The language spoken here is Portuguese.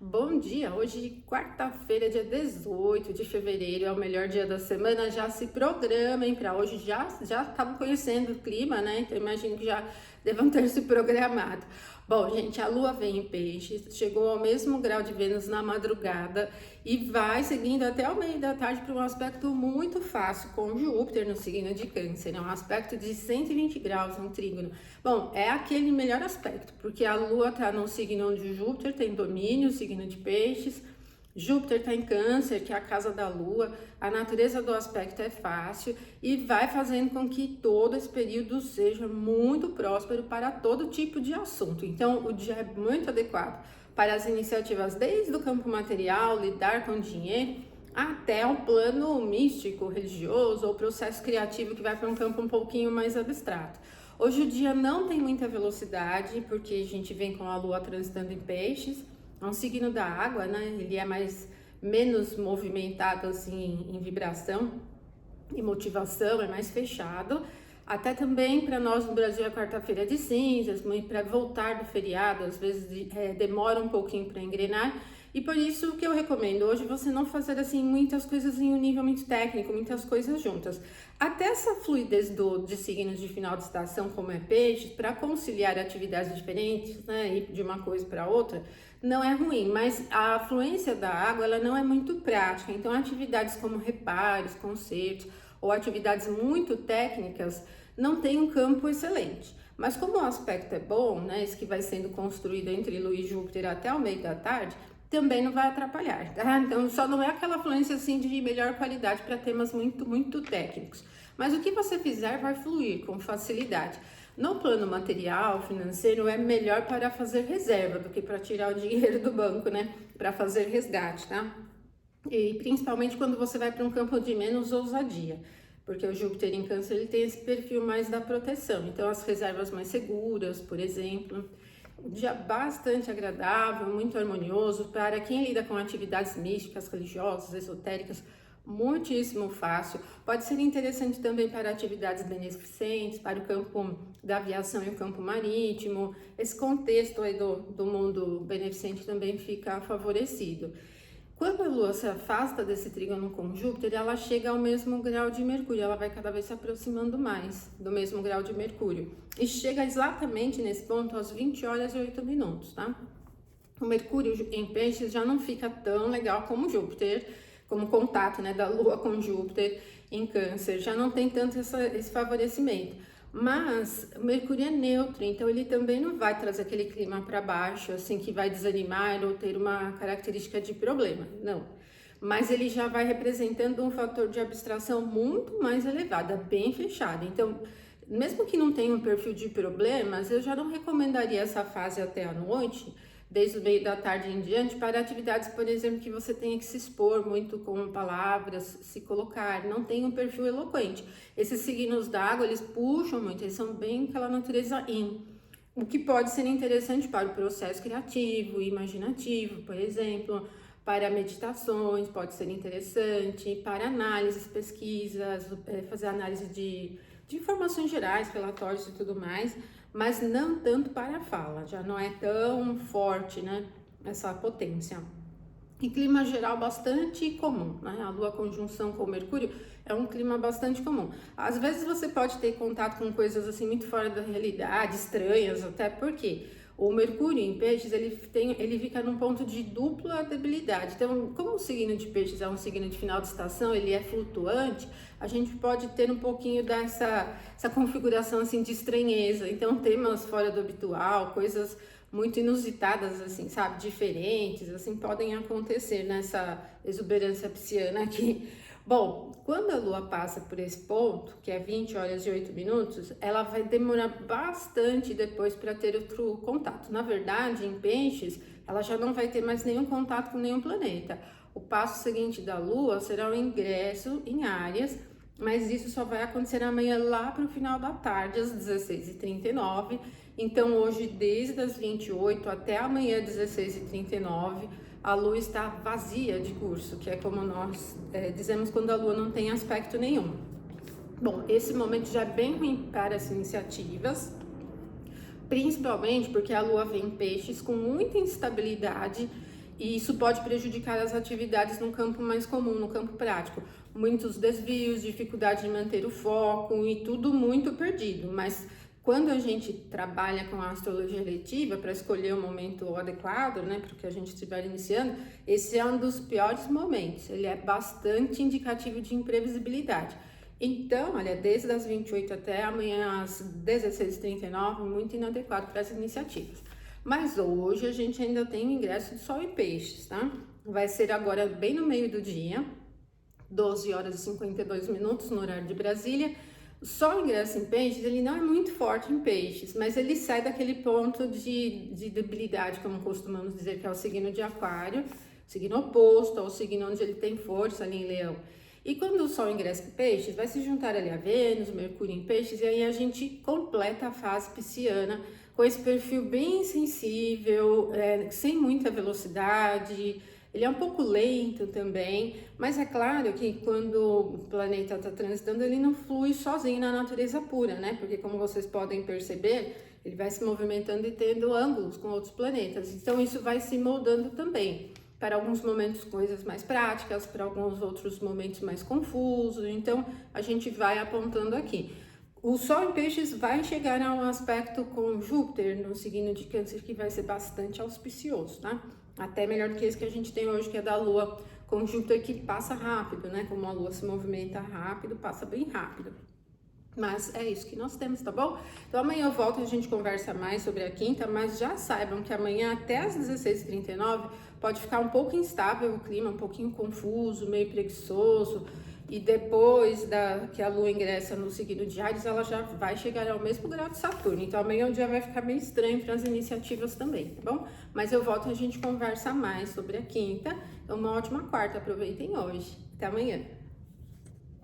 Bom dia! Hoje, quarta-feira, dia 18 de fevereiro, é o melhor dia da semana. Já se programem para hoje, já estavam conhecendo o clima, né? Então, imagino que já devam ter se programado. Bom, gente, a Lua vem em Peixes, chegou ao mesmo grau de Vênus na madrugada e vai seguindo até o meio da tarde para um aspecto muito fácil com Júpiter no signo de Câncer, né? Um aspecto de 120 graus, um trígono. Bom, é aquele melhor aspecto, porque a Lua está no signo onde Júpiter tem domínio, signo de Peixes. Júpiter está em Câncer, que é a casa da Lua, a natureza do aspecto é fácil e vai fazendo com que todo esse período seja muito próspero para todo tipo de assunto. Então, o dia é muito adequado para as iniciativas, desde o campo material, lidar com dinheiro, até o plano místico, religioso ou processo criativo que vai para um campo um pouquinho mais abstrato. Hoje o dia não tem muita velocidade, porque a gente vem com a Lua transitando em Peixes. É um signo da água, né? Ele é menos movimentado assim em vibração e motivação, é mais fechado. Até também para nós no Brasil é quarta-feira de cinzas, para voltar do feriado, às vezes demora um pouquinho para engrenar. E por isso que eu recomendo hoje você não fazer assim muitas coisas em um nível muito técnico, muitas coisas juntas. Até essa fluidez de signos de final de estação, como é Peixes, para conciliar atividades diferentes, né, ir de uma coisa para outra, não é ruim, mas a fluência da água ela não é muito prática. Então, atividades como reparos, concertos ou atividades muito técnicas não tem um campo excelente. Mas como o aspecto é bom, né, esse que vai sendo construído entre Lua e Júpiter até o meio da tarde, também não vai atrapalhar, tá? Então, só não é aquela fluência assim de melhor qualidade para temas muito técnicos. Mas o que você fizer vai fluir com facilidade. No plano material, financeiro, é melhor para fazer reserva do que para tirar o dinheiro do banco, né? Para fazer resgate, tá? E principalmente quando você vai para um campo de menos ousadia, porque o Júpiter em Câncer ele tem esse perfil mais da proteção. Então, as reservas mais seguras, por exemplo. Um dia bastante agradável, muito harmonioso para quem lida com atividades místicas, religiosas, esotéricas, muitíssimo fácil. Pode ser interessante também para atividades beneficentes, para o campo da aviação e o campo marítimo. Esse contexto aí do mundo beneficente também fica favorecido. Quando a Lua se afasta desse trígono com Júpiter, ela chega ao mesmo grau de Mercúrio, ela vai cada vez se aproximando mais do mesmo grau de Mercúrio. E chega exatamente nesse ponto às 20 horas e 8 minutos, tá? O Mercúrio em Peixes já não fica tão legal como Júpiter, como contato, né, da Lua com Júpiter em Câncer, já não tem tanto esse favorecimento. Mas o Mercúrio é neutro, então ele também não vai trazer aquele clima para baixo, assim, que vai desanimar ou ter uma característica de problema, não. Mas ele já vai representando um fator de abstração muito mais elevado, bem fechado. Então, mesmo que não tenha um perfil de problemas, eu já não recomendaria essa fase até a noite, desde o meio da tarde em diante, para atividades, por exemplo, que você tenha que se expor muito com palavras, se colocar, não tem um perfil eloquente. Esses signos d'água, eles puxam muito, eles são bem aquela natureza yin, o que pode ser interessante para o processo criativo, imaginativo, por exemplo, para meditações, pode ser interessante, para análises, pesquisas, fazer análise de informações gerais, relatórios e tudo mais, mas não tanto para a fala, já não é tão forte, né, essa potência. E clima geral bastante comum, né? A Lua conjunção com o Mercúrio é um clima bastante comum. Às vezes você pode ter contato com coisas assim muito fora da realidade, estranhas, até porque o Mercúrio em Peixes ele fica num ponto de dupla debilidade. Então, como o signo de Peixes é um signo de final de estação, ele é flutuante, a gente pode ter um pouquinho essa configuração assim de estranheza. Então, temas fora do habitual, coisas muito inusitadas, assim, sabe, diferentes, assim, podem acontecer nessa exuberância pisciana aqui. Bom, quando a Lua passa por esse ponto, que é 20 horas e 8 minutos, ela vai demorar bastante depois para ter outro contato. Na verdade, em Peixes, ela já não vai ter mais nenhum contato com nenhum planeta. O passo seguinte da Lua será o ingresso em Áries, mas isso só vai acontecer amanhã lá para o final da tarde, às 16h39. Então, hoje, desde as 28 até amanhã, 16h39, a Lua está vazia de curso, que é como nós dizemos quando a Lua não tem aspecto nenhum. Bom, esse momento já é bem ruim para as iniciativas, principalmente porque a Lua vem em Peixes com muita instabilidade E isso pode prejudicar as atividades no campo mais comum, no campo prático. Muitos desvios, dificuldade de manter o foco e tudo muito perdido. Mas quando a gente trabalha com a astrologia eletiva para escolher o momento adequado, né, para o que a gente estiver iniciando, esse é um dos piores momentos. Ele é bastante indicativo de imprevisibilidade. Então, olha, desde as 28 até amanhã às 16h39, muito inadequado para as iniciativas. Mas hoje a gente ainda tem o ingresso de Sol e Peixes, tá? Vai ser agora bem no meio do dia, 12 horas e 52 minutos no horário de Brasília. Só o ingresso em Peixes, ele não é muito forte em Peixes, mas ele sai daquele ponto de debilidade, como costumamos dizer, que é o signo de Aquário, signo oposto ao signo onde ele tem força ali em Leão. E quando o Sol ingressa em Peixes, vai se juntar ali a Vênus, Mercúrio em Peixes, e aí a gente completa a fase pisciana com esse perfil bem sensível, sem muita velocidade. Ele é um pouco lento também, mas é claro que quando o planeta está transitando, ele não flui sozinho na natureza pura, né? Porque como vocês podem perceber, ele vai se movimentando e tendo ângulos com outros planetas. Então isso vai se moldando também. Para alguns momentos coisas mais práticas, para alguns outros momentos mais confusos. Então a gente vai apontando aqui. O Sol em Peixes vai chegar a um aspecto com Júpiter no signo de Câncer que vai ser bastante auspicioso, tá? Até melhor do que esse que a gente tem hoje, que é da Lua com Júpiter, que passa rápido, né? Como a Lua se movimenta rápido, passa bem rápido. Mas é isso que nós temos, tá bom? Então amanhã eu volto e a gente conversa mais sobre a quinta, mas já saibam que amanhã até às 16h39 pode ficar um pouco instável o clima, um pouquinho confuso, meio preguiçoso. E depois que a Lua ingressa no signo de Áries, ela já vai chegar ao mesmo grau de Saturno. Então amanhã o dia vai ficar meio estranho para as iniciativas também, tá bom? Mas eu volto e a gente conversa mais sobre a quinta. Então uma ótima quarta, aproveitem hoje. Até amanhã.